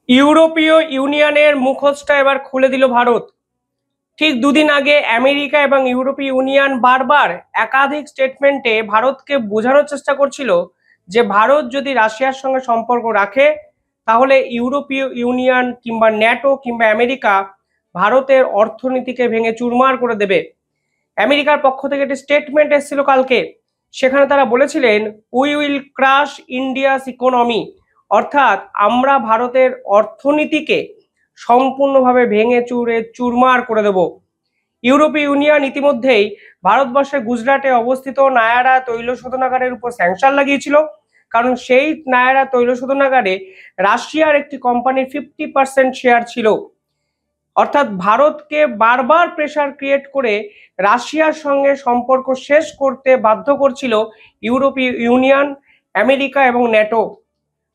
ইউরোপীয় ইউনিয়নের মুখোশটা এবার খুলে দিল ভারত। ঠিক দুদিন আগে আমেরিকা এবং ইউরোপীয় ইউনিয়ন বারবার একাধিক স্টেটমেন্টে ভারতকে বোঝানোর চেষ্টা করছিল যে ভারত যদি রাশিয়ার সঙ্গে সম্পর্ক রাখে তাহলে ইউরোপীয় ইউনিয়ন কিংবা ন্যাটো কিংবা আমেরিকা ভারতের অর্থনীতিকে ভেঙে চুরমার করে দেবে। আমেরিকার পক্ষ থেকে একটি স্টেটমেন্ট এসেছিল কালকে, সেখানে তারা বলেছিলেন we will crash India's economy, অর্থাৎ আমরা ভারতের অর্থনীতিকে সম্পূর্ণভাবে ভেঙে চুরে চুরমার করে দেব। ইউরোপীয় ইউনিয়ন ইতিমধ্যেই ভারতবর্ষের গুজরাটে অবস্থিত নায়ারা তৈল শোধনাগারের উপর স্যাংশন লাগিয়েছিল, কারণ সেই নায়ারা তৈল শোধনাগারে রাশিয়ার একটি কোম্পানির 50% শেয়ার ছিল। অর্থাৎ ভারতকে বারবার প্রেসার ক্রিয়েট করে রাশিয়ার সঙ্গে সম্পর্ক শেষ করতে বাধ্য করছিল ইউরোপীয় ইউনিয়ন, আমেরিকা এবং ন্যাটো।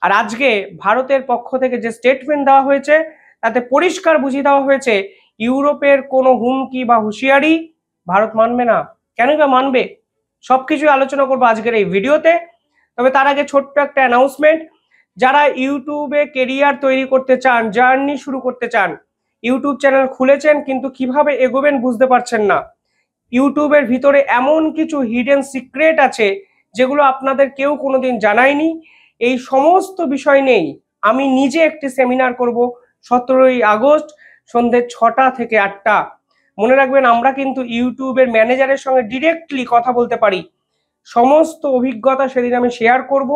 আর আজকে ভারতের পক্ষ থেকে যে স্টেটমেন্ট দেওয়া হয়েছে তাতে পরিষ্কার বুঝিয়ে দেওয়া হয়েছে ইউরোপের কোনো হুমকি বা হুঁশিয়ারি ভারত মানবে না। কেন বা মানবে, সবকিছু আলোচনা করবো আজকের এই ভিডিওতে। তবে তার আগে ছোট্ট একটা অ্যানাউন্সমেন্ট, যারা ইউটিউবে কেরিয়ার তৈরি করতে চান, জার্নি শুরু করতে চান, ইউটিউব চ্যানেল খুলেছেন কিন্তু কিভাবে এগোবেন বুঝতে পারছেন না, ইউটিউবের ভিতরে এমন কিছু হিডেন সিক্রেট আছে যেগুলো আপনাদের কেউ কোনোদিন জানায়নি। এই সমস্ত বিষয় নেই আমি নিজে একটি সেমিনার করব 17ই আগস্ট সন্ধ্যে 6টা থেকে 8টা। মনে রাখবেন, আমরা কিন্তু ইউটিউবের ম্যানেজারের সঙ্গে ডিরেক্টলি কথা বলতে পারি। সমস্ত অভিজ্ঞতা সেদিন আমি শেয়ার করব,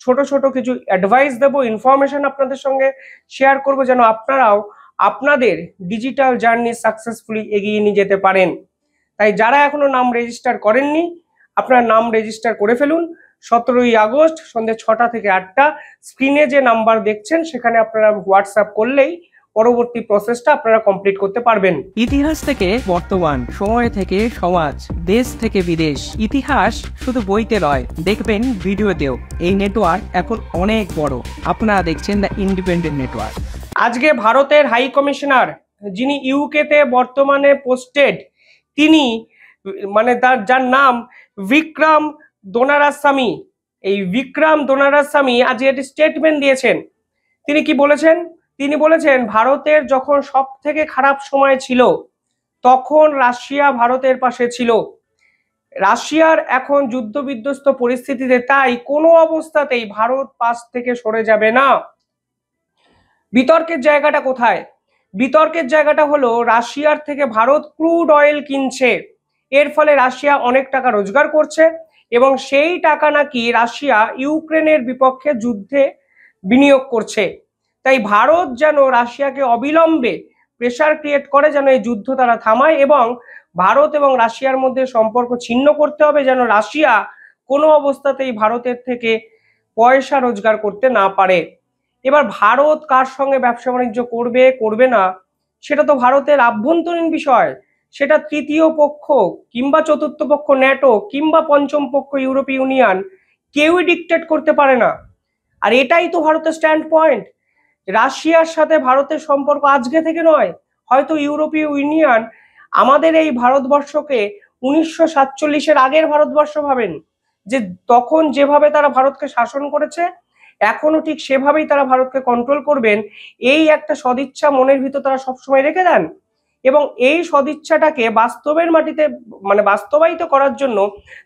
ছোট ছোট কিছু অ্যাডভাইস দেব, ইনফরমেশন আপনাদের সঙ্গে শেয়ার করব, যেন আপনারাও আপনাদের ডিজিটাল জার্নি সাকসেসফুলি এগিয়ে নিয়ে যেতে পারেন। তাই যারা এখনো নাম রেজিস্টার করেননি, আপনার নাম রেজিস্টার করে ফেলুন। 17ই আগস্ট সন্ধ্যে 6টা থেকে 8টা। স্ক্রিনে যে নাম্বার দেখছেন সেখানে আপনারা হোয়াটসঅ্যাপ করলেই পরবর্তী প্রসেসটা আপনারা কমপ্লিট করতে পারবেন। ইতিহাস থেকে বর্তমান, সময় থেকে সমাজ, দেশ থেকে বিদেশ, ইতিহাস শুধু বইতে নয়, দেখবেন ভিডিওতেও। এই নেটওয়ার্ক এখন অনেক বড়। আপনারা দেখছেন দ্য ইন্ডিপেন্ডেন্ট নেটওয়ার্ক। আজকে ভারতের হাই কমিশনার, যিনি ইউকেতে বর্তমানে পোস্টেড, তিনি যার নাম বিক্রম দোনারাস্বামী, এই বিক্রম দোনারাস্বামী আজ একটি স্টেটমেন্ট দিয়েছেন। তিনি কি বলেছেন? তিনি বলেছেন ভারতের যখন সব থেকে খারাপ সময় ছিল তখন রাশিয়া ভারতের পাশে ছিল। রাশিয়ার এখন যুদ্ধ বিধ্বস্ত পরিস্থিতিতে তাই কোনো অবস্থাতেই ভারত পাশ থেকে সরে যাবে না। বিতর্কের জায়গাটা কোথায়? বিতর্কের জায়গাটা হলো রাশিয়ার থেকে ভারত ক্রুড অয়েল কিনছে, এর ফলে রাশিয়া অনেক টাকা রোজগার করছে এবং সেই টাকা নাকি রাশিয়া ইউক্রেনের বিপক্ষে যুদ্ধে বিনিয়োগ করছে। তাই ভারত যেন রাশিয়াকে অবিলম্বে প্রেসার ক্রিয়েট করে যেন এই যুদ্ধ তারা থামায় এবং ভারত এবং রাশিয়ার মধ্যে সম্পর্ক ছিন্ন করতে হবে, যেন রাশিয়া কোনো অবস্থাতেই ভারতের থেকে পয়সা রোজগার করতে না পারে। এবার ভারত কার সঙ্গে ব্যবসা বাণিজ্য করবে করবে না সেটা তো ভারতের আভ্যন্তরীণ বিষয়, সেটা তৃতীয় পক্ষ কিংবা চতুর্থ পক্ষ ন্যাটো কিংবা পঞ্চম পক্ষ ইউরোপীয় ইউনিয়ন কেউই ডিকটেট করতে পারে না। আর এটাই তো ভারতের স্ট্যান্ড পয়েন্ট। রাশিয়ার সাথে ভারতের সম্পর্ক আজকে থেকে নয়, হয়তো ইউরোপীয় ইউনিয়ন আমাদের এই ভারতবর্ষকে 1947-এর আগের ভারতবর্ষ ভাবেন, যে তখন যেভাবে তারা ভারতকে শাসন করেছে এখনো ঠিক সেভাবেই তারা ভারতকে কন্ট্রোল করবেন, এই একটা সদিচ্ছা মনের ভিতর তারা সবসময় রেখে দেন। এবং এই সদিচ্ছাটাকে বাস্তবের মাটিতে বাস্তবায়িত করার জন্য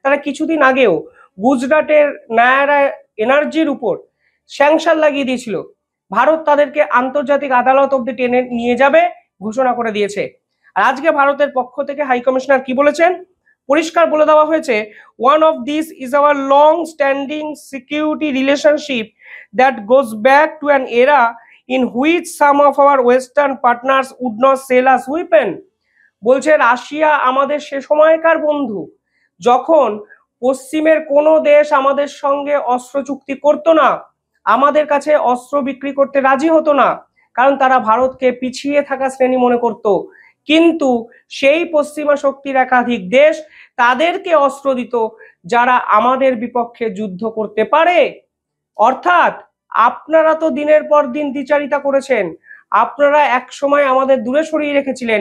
তারা কিছুদিন আগেও গুজরাটের নায়ারা এনার্জির উপর স্যাংশন লাগিয়ে দিয়েছিল। ভারত তাদেরকে আন্তর্জাতিক আদালত অব্দি টেনে নিয়ে যাবে ঘোষণা করে দিয়েছে। আর আজকে ভারতের পক্ষ থেকে হাই কমিশনার কি বলেছেন? পরিষ্কার বলে দেওয়া হয়েছে, one of this is our long standing security relationship that goes back to an এরা in which some of our western partners would not sell us weapon। বলছে রাশিয়া আমাদের সে সময়কার বন্ধু যখন পশ্চিমের কোনো দেশ আমাদের সঙ্গে অস্ত্র চুক্তি করতো না, আমাদের কাছে অস্ত্র বিক্রি করতে রাজি হতো না, কারণ তারা ভারতকে পিছিয়ে থাকা শ্রেণী মনে করত। কিন্তু সেই পশ্চিমা শক্তির একাধিক দেশ তাদেরকে অস্ত্র দিত যারা আমাদের বিপক্ষে যুদ্ধ করতে পারে। অর্থাৎ আপনারা তো দিনের পর দিন দ্বিচারিতা করেছেন, আপনারা এক সময় আমাদের দূরে সরিয়ে রেখেছিলেন,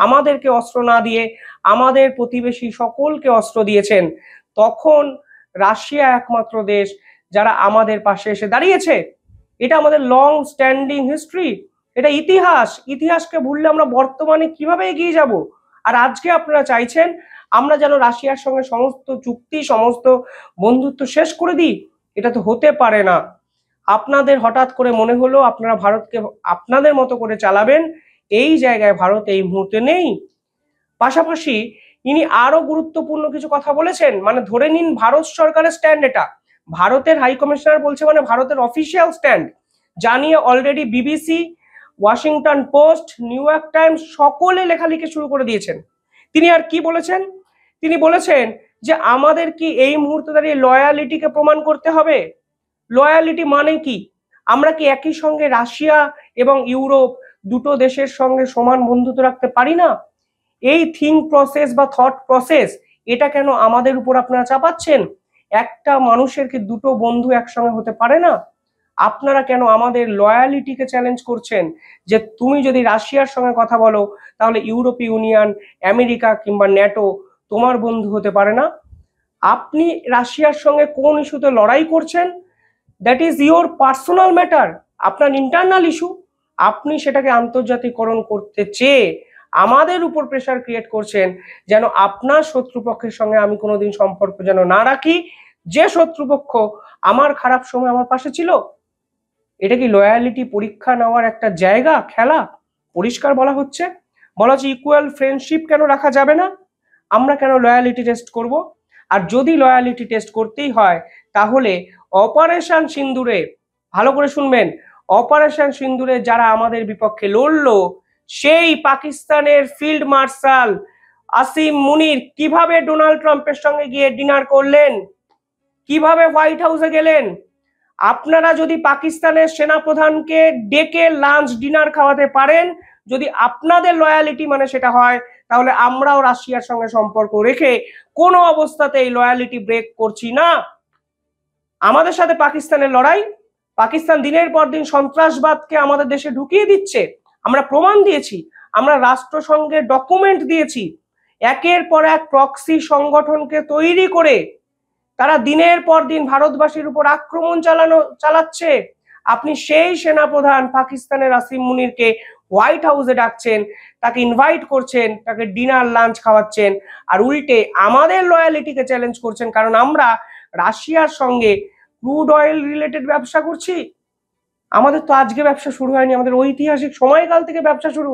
আমাদেরকে অস্ত্র না দিয়ে আমাদের প্রতিবেশী সকলকে অস্ত্র দিয়েছেন। তখন রাশিয়া একমাত্র দেশ যারা আমাদের পাশে এসে দাঁড়িয়েছে। এটা আমাদের লং স্ট্যান্ডিং হিস্ট্রি, এটা ইতিহাস। ইতিহাসকে ভুললে আমরা বর্তমানে কিভাবে এগিয়ে যাব? আর আজকে আপনারা চাইছেন আমরা যেন রাশিয়ার সঙ্গে সমস্ত চুক্তি, সমস্ত বন্ধুত্ব শেষ করে দিই। এটা তো হতে পারে না। আপনাদের হঠাৎ করে মনে হলো আপনারা ভারতকে আপনাদের মতো করে চালাবেন, এই জায়গায় ভারত এই মুহূর্তে নেই। পাশাপাশি ইনি আরো গুরুত্বপূর্ণ কিছু কথা বলেছেন, মানে ধরে নিন ভারত সরকারের স্ট্যান্ড এটা, ভারতের হাই কমিশনার বলছে মানে ভারতের অফিসিয়াল স্ট্যান্ড, জানিয়ে already BBC, Washington post, new York Times সকলে লেখালেখি শুরু করে দিয়েছেন। তিনি আর কি বলেছেন? তিনি বলেছেন যে আমাদের কি এই মুহূর্তে দাঁড়িয়ে লয়ালিটিকে প্রমাণ করতে হবে। লয়ালিটি মানে কি? আমরা কি একই সঙ্গে রাশিয়া এবং ইউরোপ দুটো দেশের সঙ্গে সমান বন্ধুত্ব রাখতে পারি না? এই থিঙ্ক প্রসেস বা থট প্রসেস এটা কেন আমাদের উপর আপনারা চাপাচ্ছেন? একটা মানুষের কি দুটো বন্ধু একসঙ্গে হতে পারে না? আপনারা কেন আমাদের লয়ালিটিকে চ্যালেঞ্জ করছেন যে তুমি যদি রাশিয়ার সঙ্গে কথা বলো তাহলে ইউরোপীয় ইউনিয়ন, আমেরিকা কিংবা ন্যাটো তোমার বন্ধু হতে পারে না? আপনি রাশিয়ার সঙ্গে কোন ইস্যুতে লড়াই করছেন, that is your personal matter, আপনার ইন্টারনাল ইস্যু। আপনি সেটাকে আন্তর্জাতিকরণ করতে চেয়ে আমাদের উপর প্রেশার ক্রিয়েট করছেন যেন আপনার শত্রুপক্ষের সঙ্গে আমি কোনোদিন সম্পর্ক যেন না রাখি, যে শত্রুপক্ষ আমার খারাপ সময় আমার পাশে ছিল। এটা কি লয়ালিটি পরীক্ষা নেওয়ার একটা জায়গা, খেলা? পরিষ্কার বলা হচ্ছে ইকুয়াল ফ্রেন্ডশিপ কেন রাখা যাবে না? আমরা কেন লয়ালিটি টেস্ট করব? আর যদি লয়ালিটি টেস্ট করতেই হয় তাহলে অপারেশন সিন্দুরে, ভালো করে শুনবেন, অপারেশন সিন্দুরে যারা আমাদের বিপক্ষে লড়লো সেই পাকিস্তানের ফিল্ড মার্শাল আসিম মুনির কিভাবে ডোনাল্ড ট্রাম্পের সঙ্গে গিয়ে ডিনার করলেন, কিভাবে হোয়াইট হাউসে গেলেন। আপনারা যদি পাকিস্তানের সেনাপ্রধানকে ডেকে লাঞ্চ ডিনার খাওয়াতে পারেন, যদি আপনাদের লয়ালিটি মানে সেটা হয়, তাহলে আমরাও রাশিয়ার সঙ্গে সম্পর্ক রেখে কোনো অবস্থাতেই লয়ালিটি ব্রেক করছি না। আমাদের সাথে পাকিস্তানের লড়াই, পাকিস্তান দিনের পর দিন সন্ত্রাসবাদকে আমাদের দেশে ঢুকিয়ে দিচ্ছে, আমরা প্রমাণ দিয়েছি, আমরা রাষ্ট্রসংঘের ডকুমেন্ট দিয়েছি। একের পর এক প্রক্সি সংগঠনকে তৈরি করে তারা দিনের পর দিন ভারতবাসীর উপর আক্রমণ চালাচ্ছে। আপনি সেই সেনাপ্রধান পাকিস্তানের আসিম মুনিরকে হোয়াইট হাউসে ডাকছেন, তাকে ইনভাইট করছেন, তাকে ডিনার লাঞ্চ খাওয়াচ্ছেন, আর উল্টে আমাদের লয়ালিটিকে চ্যালেঞ্জ করছেন কারণ আমরা রাশিয়ার সঙ্গে ক্রুড অয়েল রিলেটেড ব্যবসা করছি। আমাদের তো আজকে ব্যবসা শুরু হয়নি, আমাদের ঐতিহাসিক সময়কাল থেকে ব্যবসা শুরু।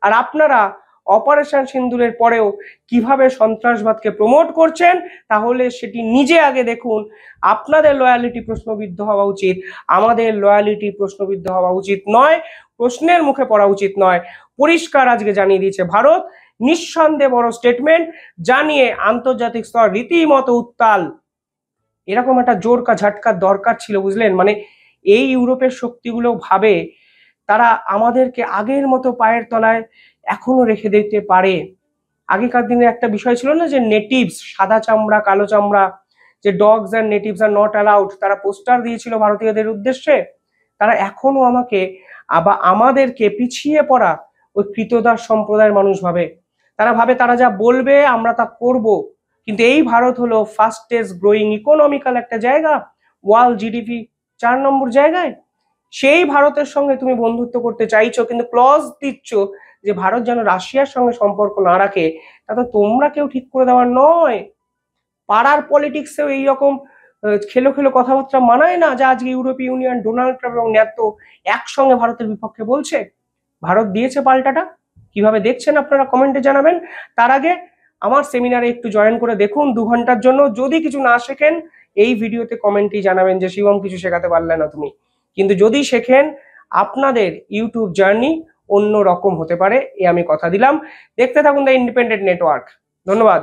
আর আপনারা অপারেশন সিন্দুরের পরেও কিভাবে সন্ত্রাসবাদকে প্রমোট করছেন, তাহলে সেটি নিজে আগে দেখুন। আপনাদের লয়ালিটি প্রশ্নবিদ্ধ হওয়া উচিত, আমাদের লয়ালিটি প্রশ্নবিদ্ধ হওয়া উচিত নয়, প্রশ্নের মুখে পড়া উচিত নয়। পরিষ্কার আজকে জানিয়ে দিয়েছে ভারত, নিঃসন্দেহে বড় স্টেটমেন্ট জানিয়ে আন্তর্জাতিক স্তর রীতিমতো উত্তাল। এরকম একটা জোরকা ঝাটকার দরকার ছিল, বুঝলেন? মানে এই ইউরোপের শক্তিগুলো ভাবে তারা আমাদেরকে আগের মতো পায়ের তলায় এখনো রেখে দিতে পারে। আগেকার দিনে একটা বিষয় ছিল না যে নেটিভস, সাদা চামড়া কালো চামড়া, যে dogs and natives are not allowed, তারা পোস্টার দিয়েছিল ভারতীয়দের উদ্দেশ্যে। তারা এখনো আমাদেরকে পিছিয়ে পড়া ওই কৃতদাস সম্প্রদায়ের মানুষ ভাবে। তারা ভাবে তারা যা বলবে আমরা তা করব। কিন্তু এই ভারত হলো ফাস্টেস্ট গ্রোয়িং ইকোনমিক্যাল একটা জায়গা, ওয়ার্ল্ড জিডিপি 4 নম্বর জায়গায়। সেই ভারতের সঙ্গে তুমি বন্ধুত্ব করতে চাইছো, কিন্তু ক্লজ দিচ্ছ যে ভারত যেন রাশিয়ার সঙ্গে সম্পর্ক না রাখে। তা তো তোমরা কেউ ঠিক করে দেওয়ার নয়। পাড়ার পলিটিক্সেও এইরকম খেলো খেলো কথাবার্তা মানায় না, যা আজকে ইউরোপীয় ইউনিয়ন, ডোনাল্ড ট্রাম্প এবং ন্যাটো একসঙ্গে ভারতের বিপক্ষে বলছে। ভারত দিয়েছে পাল্টাটা। কিভাবে দেখছেন আপনারা কমেন্টে জানাবেন। তার আগে আমার সেমিনারে একটু জয়েন করে দেখুন 2 ঘন্টার জন্য। যদি কিছু না শেখেন এই ভিডিওতে কমেন্টেই জানাবেন যে শিবম কিছু শেখাতে পারলে না তুমি। কিন্তু যদি শেখেন আপনাদের ইউটিউব জার্নি অন্য রকম হতে পারে, এ আমি কথা দিলাম। দেখতে থাকুন দ্য ইন্ডিপেন্ডেন্ট নেটওয়ার্ক। ধন্যবাদ।